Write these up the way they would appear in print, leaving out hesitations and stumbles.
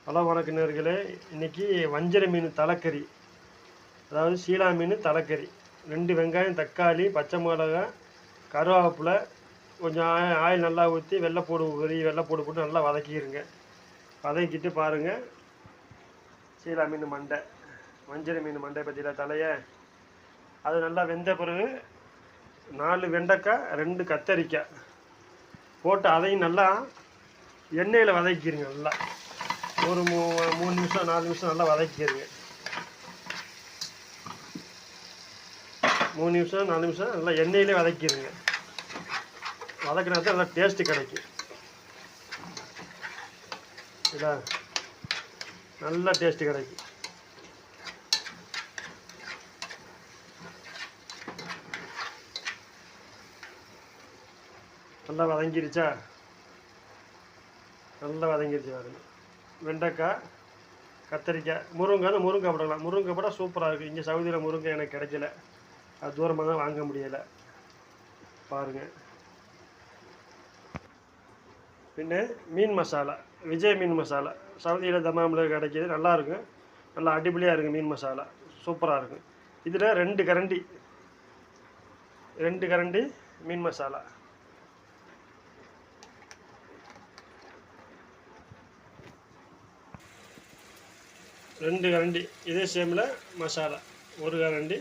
Hello வணக்கம் நேயர்களே. இன்றைக்கி வஞ்சர மீன் தலைக்கறி, அதாவது சீலா மீன் தலைக்கறி. 2 வெங்காயம், தக்காளி, பச்சை மிளகா, கருவேப்பிலை, கொஞ்சம் ஆயில் நல்லா ஊற்றி வெள்ளைப்பூடு வெள்ளைப்பூடு போட்டு நல்லா வதக்கிடுங்க. வதக்கிட்டு பாருங்கள், சீலா மீன் மண்டை, வஞ்சர மீன் மண்டை பற்றியில் தலையை அது நல்லா வெந்த பிறகு 4 வெண்டைக்காய், 2 கத்தரிக்காய் போட்டு அதையும் நல்லா எண்ணெயில் வதக்கிடுங்க. நல்லா ஒரு 3 நிமிஷம் 4 நிமிஷம் நல்லா வதக்கிடுங்க. 3 நிமிஷம் 4 நிமிஷம் நல்லா எண்ணெயிலே வதக்கிடுங்க. வதக்கினா தான் நல்லா டேஸ்ட்டு கிடைக்கும். இதா நல்லா டேஸ்ட்டு கிடைக்கும். நல்லா வதங்கிருச்சா? நல்லா வதங்கிருச்சு பாருங்க. வெண்டைக்காய், கத்தரிக்காய், முருங்கை போடலாம். முருங்கை போட்டால் சூப்பராக இருக்குது. இங்கே சவுதியில் முருங்கை எனக்கு கிடைக்கல, அது தூரமாக தான் வாங்க முடியலை. பாருங்கள். பின்ன மீன் மசாலா, விஜய் மீன் மசாலா சவுதியில் தமாமில் கிடைக்கிது, நல்லாயிருக்கும். நல்லா அடிப்படையாக இருக்குது. மீன் மசாலா சூப்பராக இருக்கும். இதில் 2 கரண்டி மீன் மசாலா, 2 கரண்டி. இதே சேமில் மசாலா 1 கரண்டி.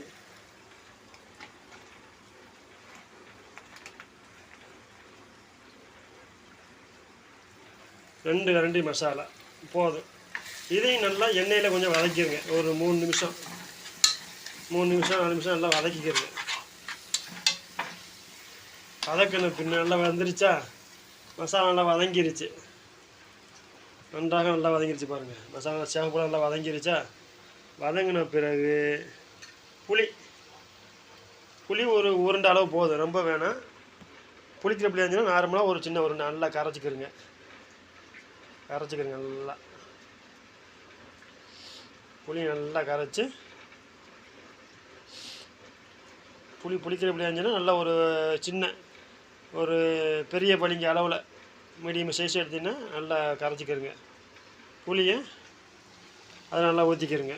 ரெண்டு கரண்டி மசாலா போதும். இதையும் நல்லா எண்ணெயில் கொஞ்சம் வதக்கிடுங்க. ஒரு 3 நிமிஷம் 4 நிமிஷம் நல்லா வதக்கிக்கிறங்க. வதக்கணும். பின்ன நல்லா வந்துருச்சா? மசாலா நல்லா வதங்கிருச்சு. நன்றாக நல்லா வதங்கிருச்சு பாருங்கள். மசாலா சேவப்பெல்லாம் நல்லா வதங்கிருச்சா? வதங்கின பிறகு புளி ஒரு உருண்டை அளவு போதும், ரொம்ப வேணாம். புளிக்கிற புளி இருந்துச்சுன்னா நார்மலாக ஒரு சின்ன உருண்டை நல்லா கரைச்சிக்கிறங்க. நல்லா புளி நல்லா கரைச்சி, புளிக்கிற புளி இருந்துச்சுன்னா நல்லா ஒரு பெரிய பளிங்க அளவில் மீடியம் சைஸ் எடுத்திங்கன்னா நல்லா கரைச்சிக்கிறங்க. புளியை அதை நல்லா ஊற்றிக்கிறங்க.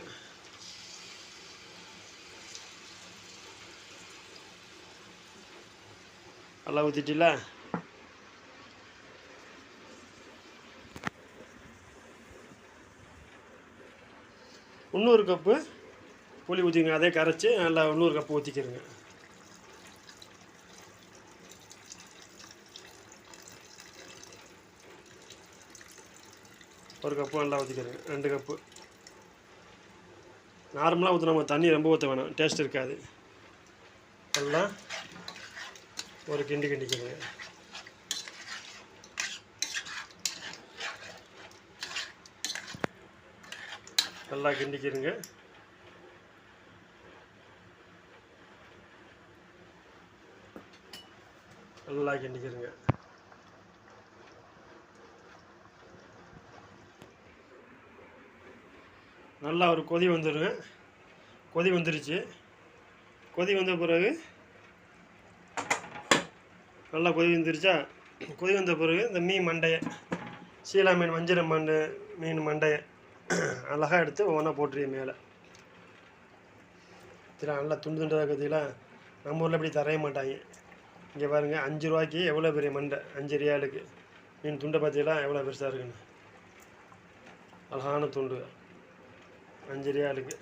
நல்லா ஊற்றிட்டில்ல? இன்னொரு கப்பு புளி ஊற்றிக்கங்க. அதே கரைச்சி நல்லா இன்னொரு கப்பு ஊற்றிக்கிறங்க. ஒரு கப்பு நல்லா ஊற்றிக்கிறங்க. 2 கப்பு. நார்மலாக ஊற்ற நம்ம தண்ணி ரொம்ப ஊற்ற வேணாம், டேஸ்ட் இருக்காது. எல்லாம் ஒரு கிண்டிக்கிறங்க. நல்லா கிண்டிக்கிறங்க. நல்லா கிண்டிக்கிறங்க. நல்லா ஒரு கொதி வந்துடுங்க. கொதி வந்துருச்சு. கொதி வந்த பிறகு நல்லா கொதி வந்துருச்சா? கொதி வந்த பிறகு இந்த மீன் மண்டையை, சீலா மீன், வஞ்சர மீன் மண்டையை அழகாக எடுத்து ஒவ்வொன்றா போட்டுருங்க மேலே. சரி, நல்லா துண்டு துண்டாக இருக்கிறதுல நம்ம ஊரில் இப்படி தரைய மாட்டாங்க. இங்கே பாருங்கள், 5 ரூபாய்க்கு எவ்வளோ பெரிய மண்டை, 5 ரியாலுக்கு மீன் துண்டை பார்த்தீங்களா எவ்வளோ பெருசாக இருக்குன்னு. அழகான துண்டு, 5 ரியாலுக்கு.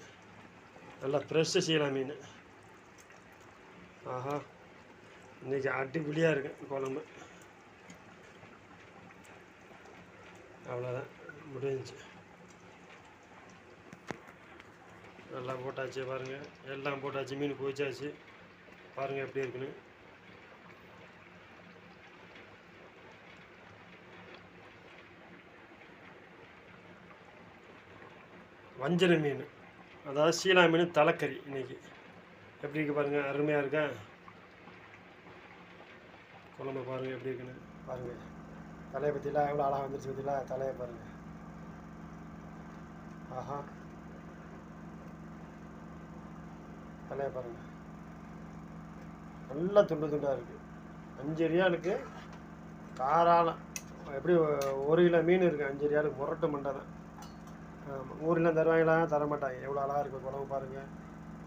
நல்லா ஃப்ரெஷ்ஷு சீலா மீன். ஆஹா, இன்றைக்கி அடிப்பொலியாக இருக்கு குழம்பு. அவ்வளோதான், முடிஞ்சிச்சு. நல்லா போட்டாச்சு பாருங்கள். எல்லாம் போட்டாச்சு, மீன் பொரிச்சாச்சு. பாருங்கள் எப்படி இருக்குன்னு. வஞ்சர மீன், அதாவது சீலா மீன் தலைக்கறி இன்றைக்கி எப்படி இருக்குது பாருங்கள். அருமையாக இருக்கா குழம்பு? பாருங்கள் எப்படி இருக்குன்னு. பாருங்கள் தலையை பற்றிலாம் எவ்வளோ அழகாக வந்துருச்சு பற்றிலாம். தலையை பாருங்கள். ஆஹா, தலையை பாருங்கள். நல்லா துண்டாக இருக்குது. 5 ரியாலுக்கு தாராளம். எப்படி 1 கிலோ மீன் இருக்குது 5 ரியாலுக்கு. முரட்டு மண்டை தான். ஆமாம், ஊர்லாம் தருவாங்களா? தர மாட்டாங்க. எவ்வளோ அழகாக இருக்குது குழம்பு பாருங்கள்.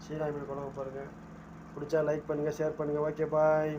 சீலா மீன் குழம்பு பாருங்கள். பிடிச்சா லைக் பண்ணுங்கள், ஷேர் பண்ணுங்கள். ஓகே, பாய்.